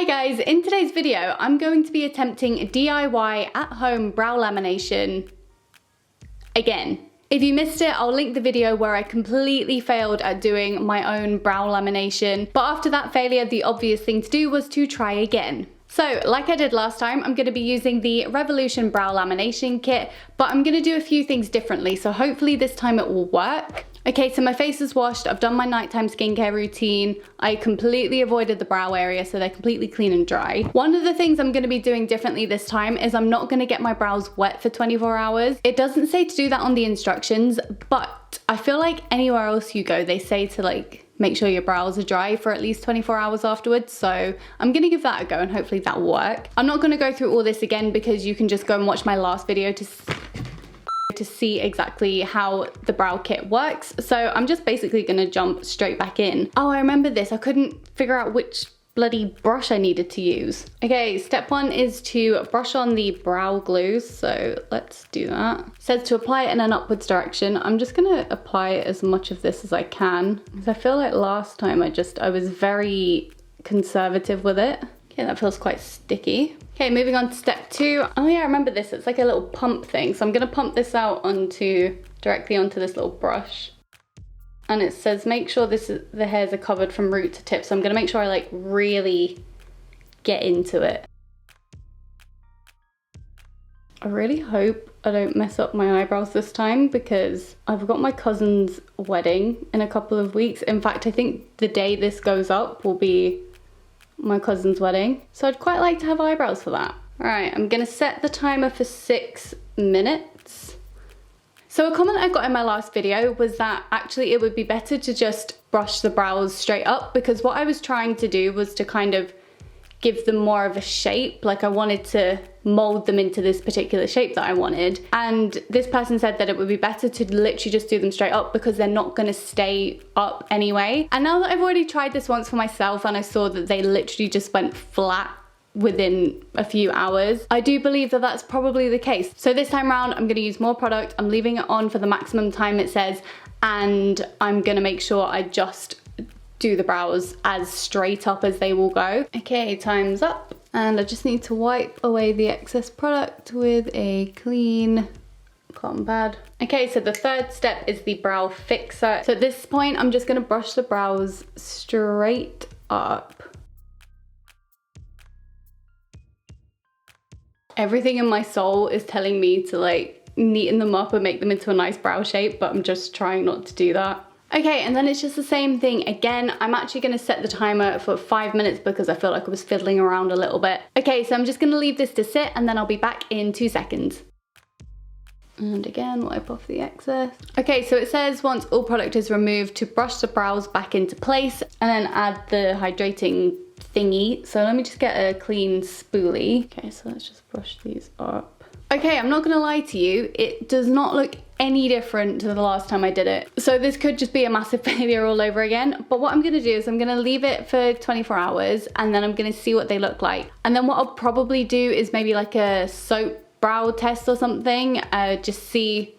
Hi guys, in today's video I'm going to be attempting a DIY at-home brow lamination again. If you missed it, I'll link the video where I completely failed at doing my own brow lamination, but after that failure the obvious thing to do was to try again. So like I did last time, I'm going to be using the Revolution Brow Lamination Kit, but I'm going to do a few things differently, so hopefully this time it will work. Okay, so my face is washed, I've done my nighttime skincare routine, I completely avoided the brow area so they're completely clean and dry. One of the things I'm going to be doing differently this time is I'm not going to get my brows wet for 24 hours. It doesn't say to do that on the instructions, but I feel like anywhere else you go they say to make sure your brows are dry for at least 24 hours afterwards, so I'm gonna give that a go and hopefully that will work. I'm not gonna go through all this again because you can just go and watch my last video to see exactly how the brow kit works, so I'm just basically gonna jump straight back in. Oh, I remember this, I couldn't figure out which bloody brush I needed to use. Okay, step one is to brush on the brow glue, so let's do that. It says to apply it in an upwards direction. I'm just gonna apply as much of this as I can, because I feel like last time I was very conservative with it. Okay, that feels quite sticky. Okay, moving on to step two. Oh yeah, I remember this, it's like a little pump thing, so I'm gonna pump this out directly onto this little brush. And it says make sure the hairs are covered from root to tip, so I'm gonna make sure I really get into it. I really hope I don't mess up my eyebrows this time because I've got my cousin's wedding in a couple of weeks. In fact, I think the day this goes up will be my cousin's wedding, so I'd quite like to have eyebrows for that. All right, I'm gonna set the timer for 6 minutes. So a comment I got in my last video was that actually it would be better to just brush the brows straight up, because what I was trying to do was to kind of give them more of a shape, like I wanted to mold them into this particular shape that I wanted. And this person said that it would be better to literally just do them straight up because they're not gonna stay up anyway. And now that I've already tried this once for myself and I saw that they literally just went flat within a few hours, I do believe that that's probably the case. So this time around I'm going to use more product, I'm leaving it on for the maximum time it says, and I'm going to make sure I just do the brows as straight up as they will go. Okay, time's up, and I just need to wipe away the excess product with a clean cotton pad. Okay, so the third step is the brow fixer. So at this point I'm just going to brush the brows straight up. Everything in my soul is telling me to neaten them up and make them into a nice brow shape, but I'm just trying not to do that. Okay, and then it's just the same thing again. I'm actually gonna set the timer for 5 minutes because I feel like I was fiddling around a little bit. Okay, so I'm just gonna leave this to sit and then I'll be back in 2 seconds. And again, wipe off the excess. Okay, so it says once all product is removed to brush the brows back into place and then add the hydrating thingy. So let me just get a clean spoolie. Okay, so let's just brush these up. Okay, I'm not gonna lie to you, it does not look any different to the last time I did it. So this could just be a massive failure all over again. But what I'm gonna do is I'm gonna leave it for 24 hours and then I'm gonna see what they look like. And then what I'll probably do is maybe like a soap brow test or something, just see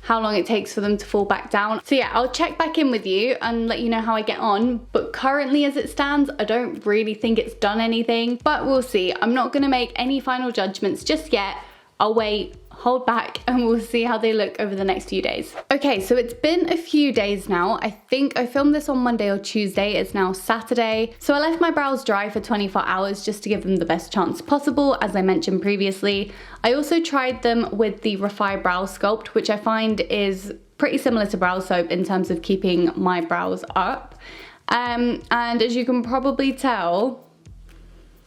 how long it takes for them to fall back down. So yeah, I'll check back in with you and let you know how I get on. But currently as it stands, I don't really think it's done anything, but we'll see. I'm not gonna make any final judgments just yet. I'll wait, hold back, and we'll see how they look over the next few days. Okay, so it's been a few days now. I think I filmed this on Monday or Tuesday. It's now Saturday. So I left my brows dry for 24 hours just to give them the best chance possible, as I mentioned previously. I also tried them with the Refi Brow Sculpt, which I find is pretty similar to brow soap in terms of keeping my brows up. And as you can probably tell,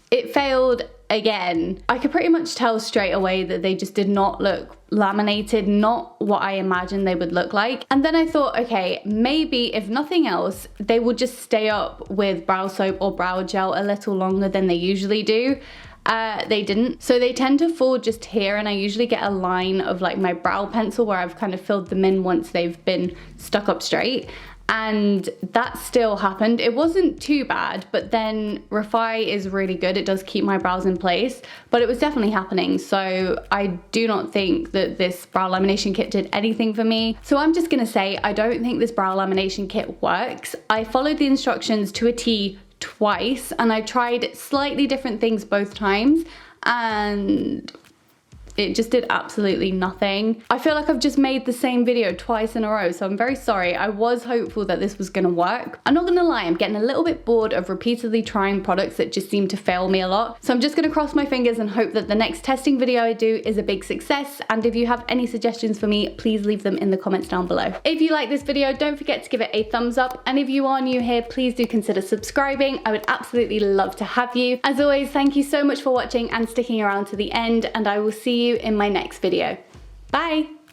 it failed again. I could pretty much tell straight away that they just did not look laminated, not what I imagined they would look like. And then I thought, okay, maybe if nothing else, they will just stay up with brow soap or brow gel a little longer than they usually do. They didn't. So they tend to fall just here, and I usually get a line of my brow pencil where I've kind of filled them in once they've been stuck up straight. And that still happened. It wasn't too bad, but then Refi is really good. It does keep my brows in place, but it was definitely happening. So I do not think that this brow lamination kit did anything for me. So I'm just gonna say, I don't think this brow lamination kit works. I followed the instructions to a T twice and I tried slightly different things both times and it just did absolutely nothing. I feel like I've just made the same video twice in a row, so I'm very sorry. I was hopeful that this was gonna work. I'm not gonna lie, I'm getting a little bit bored of repeatedly trying products that just seem to fail me a lot. So I'm just gonna cross my fingers and hope that the next testing video I do is a big success. And if you have any suggestions for me, please leave them in the comments down below. If you like this video, don't forget to give it a thumbs up. And if you are new here, please do consider subscribing. I would absolutely love to have you. As always, thank you so much for watching and sticking around to the end, and I will see you in my next video. Bye!